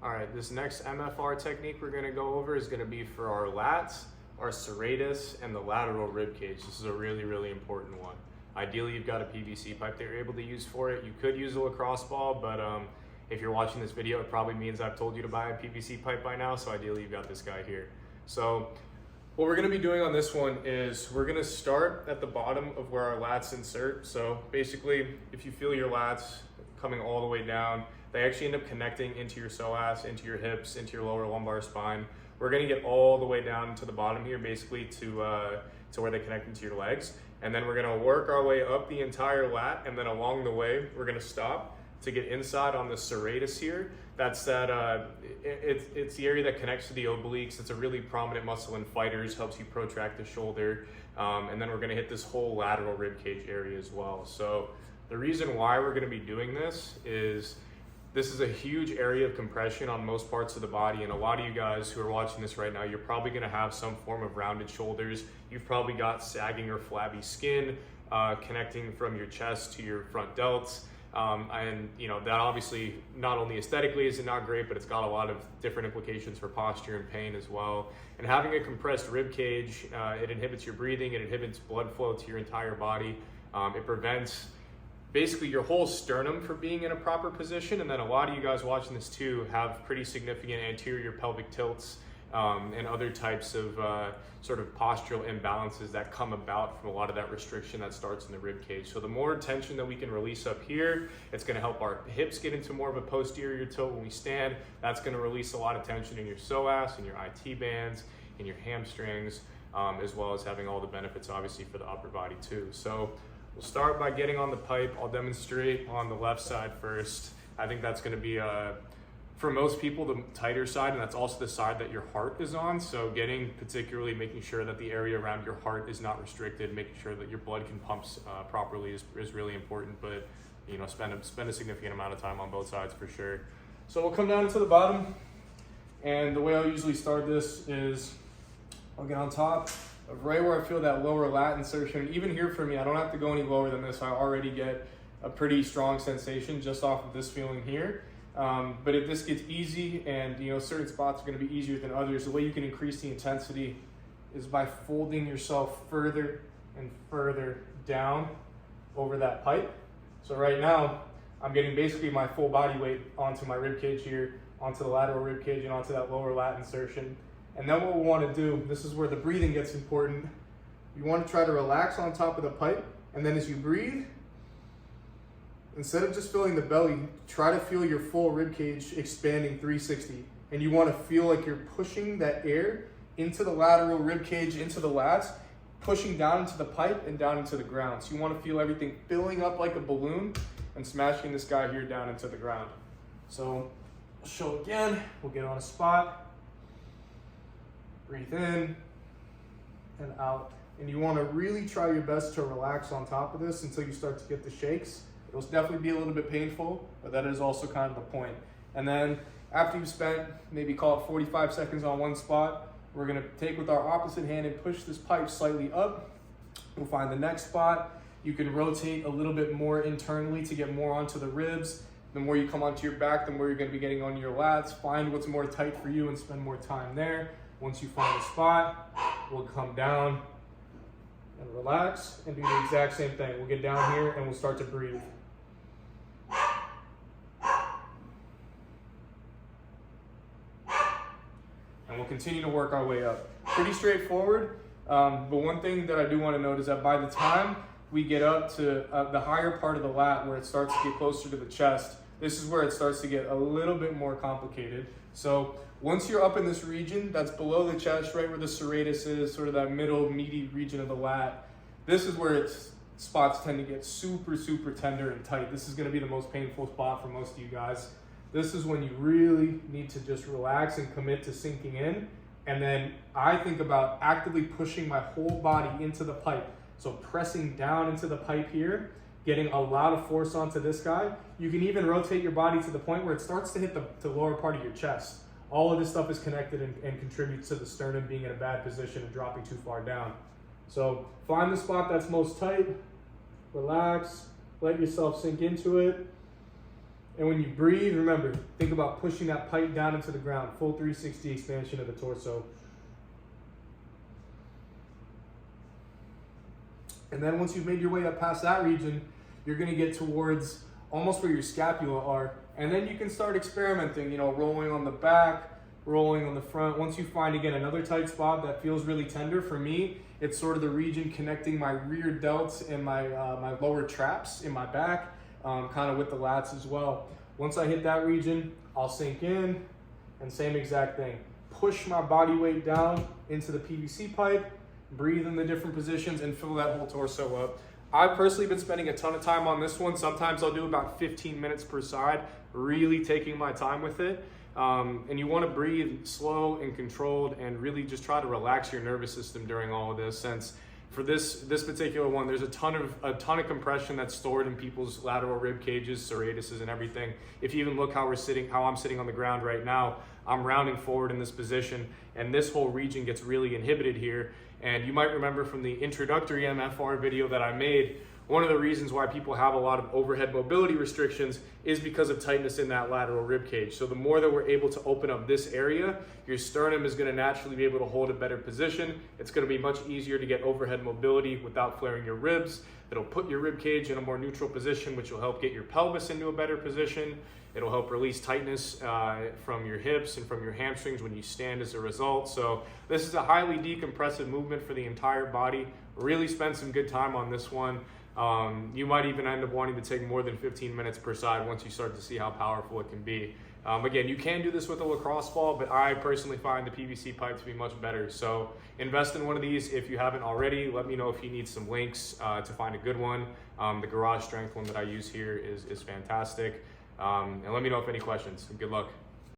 All right, this next MFR technique we're gonna go over is gonna be for our lats, our serratus, and the lateral rib cage. This is a really important one. Ideally, you've got a PVC pipe that you're able to use for it. You could use a lacrosse ball, but if you're watching this video, it probably means I've told you to buy a PVC pipe by now, so ideally you've got this guy here. So what we're gonna be doing on this one is we're gonna start at the bottom of where our lats insert. So basically, if you feel your lats coming all the way down, they actually end up connecting into your psoas, into your hips, into your lower lumbar spine. We're gonna get all the way down to the bottom here, basically to where they connect into your legs. And then we're gonna work our way up the entire lat, and then along the way, we're gonna stop to get inside on the serratus here. That's that, it's the area that connects to the obliques. It's a really prominent muscle in fighters, helps you protract the shoulder. And then we're gonna hit this whole lateral rib cage area as well. So the reason why we're gonna be doing this is a huge area of compression on most parts of the body, and a lot of you guys who are watching this right now, you're probably gonna have some form of rounded shoulders. You've probably got sagging or flabby skin connecting from your chest to your front delts. And you know, that obviously, not only aesthetically is it not great, but it's got a lot of different implications for posture and pain as well. And having a compressed rib cage, it inhibits your breathing, it inhibits blood flow to your entire body. It prevents basically your whole sternum from being in a proper position. And then a lot of you guys watching this too have pretty significant anterior pelvic tilts and other types of sort of postural imbalances that come about from a lot of that restriction that starts in the rib cage. So the more tension that we can release up here, it's gonna help our hips get into more of a posterior tilt when we stand. That's gonna release a lot of tension in your psoas, in your IT bands, in your hamstrings, as well as having all the benefits obviously for the upper body too. So we'll start by getting on the pipe. I'll demonstrate on the left side first. I think that's gonna be, for most people, the tighter side, and that's also the side that your heart is on. So particularly making sure that the area around your heart is not restricted, making sure that your blood can pump properly is really important, but you know, spend a significant amount of time on both sides for sure. So we'll come down to the bottom, and the way I'll usually start this is I'll get on top of right where I feel that lower lat insertion. Even here for me, I don't have to go any lower than this. I already get a pretty strong sensation just off of this feeling here. But if this gets easy, and you know, certain spots are going to be easier than others, the way you can increase the intensity is by folding yourself further and further down over that pipe. So right now, I'm getting basically my full body weight onto my rib cage here, onto the lateral rib cage, and onto that lower lat insertion. And then what we want to do, this is where the breathing gets important. You want to try to relax on top of the pipe, and then as you breathe, instead of just feeling the belly, try to feel your full rib cage expanding 360. And you want to feel like you're pushing that air into the lateral rib cage, into the lats, pushing down into the pipe and down into the ground. So you want to feel everything filling up like a balloon and smashing this guy here down into the ground. So I'll show again, we'll get on a spot. Breathe in and out. And you want to really try your best to relax on top of this until you start to get the shakes. It'll definitely be a little bit painful, but that is also kind of the point. And then after you've spent maybe call it 45 seconds on one spot, we're going to take with our opposite hand and push this pipe slightly up. We'll find the next spot. You can rotate a little bit more internally to get more onto the ribs. The more you come onto your back, the more you're going to be getting on your lats. Find what's more tight for you and spend more time there. Once you find a spot, we'll come down and relax and do the exact same thing. We'll get down here and we'll start to breathe. And we'll continue to work our way up. Pretty straightforward, but one thing that I do want to note is that by the time we get up to the higher part of the lat where it starts to get closer to the chest, this is where it starts to get a little bit more complicated. So once you're up in this region that's below the chest, right where the serratus is, sort of that middle meaty region of the lat, this is where spots tend to get super tender and tight. This is going to be the most painful spot for most of you guys. This is when you really need to just relax and commit to sinking in. And then I think about actively pushing my whole body into the pipe. So pressing down into the pipe here, getting a lot of force onto this guy. You can even rotate your body to the point where it starts to hit the lower part of your chest. All of this stuff is connected and contributes to the sternum being in a bad position and dropping too far down. So find the spot that's most tight, relax, let yourself sink into it, And when you breathe, remember, think about pushing that pipe down into the ground. Full 360 expansion of the torso. And then once you've made your way up past that region, you're gonna get towards almost where your scapula are. And then you can start experimenting, you know, rolling on the back, rolling on the front. Once you find, again, another tight spot that feels really tender, for me, it's sort of the region connecting my rear delts and my lower traps in my back, kind of with the lats as well. Once I hit that region, I'll sink in, and same exact thing. Push my body weight down into the PVC pipe, breathe in the different positions, and fill that whole torso up. I've personally been spending a ton of time on this one. Sometimes I'll do about 15 minutes per side, really taking my time with it. And you want to breathe slow and controlled and really just try to relax your nervous system during all of this, since for this particular one, there's a ton of compression that's stored in people's lateral rib cages, serratuses, and everything. If you even look how I'm sitting on the ground right now, I'm rounding forward in this position, and this whole region gets really inhibited here. And you might remember from the introductory MFR video that I made, one of the reasons why people have a lot of overhead mobility restrictions is because of tightness in that lateral rib cage. So the more that we're able to open up this area, your sternum is going to naturally be able to hold a better position. It's going to be much easier to get overhead mobility without flaring your ribs. It'll put your rib cage in a more neutral position, which will help get your pelvis into a better position. It'll help release tightness from your hips and from your hamstrings when you stand as a result. So this is a highly decompressive movement for the entire body. Really spend some good time on this one. You might even end up wanting to take more than 15 minutes per side once you start to see how powerful it can be. Again, you can do this with a lacrosse ball, but I personally find the PVC pipe to be much better. So invest in one of these if you haven't already. Let me know if you need some links to find a good one. The garage strength one that I use here is fantastic. And let me know if any questions. Good luck.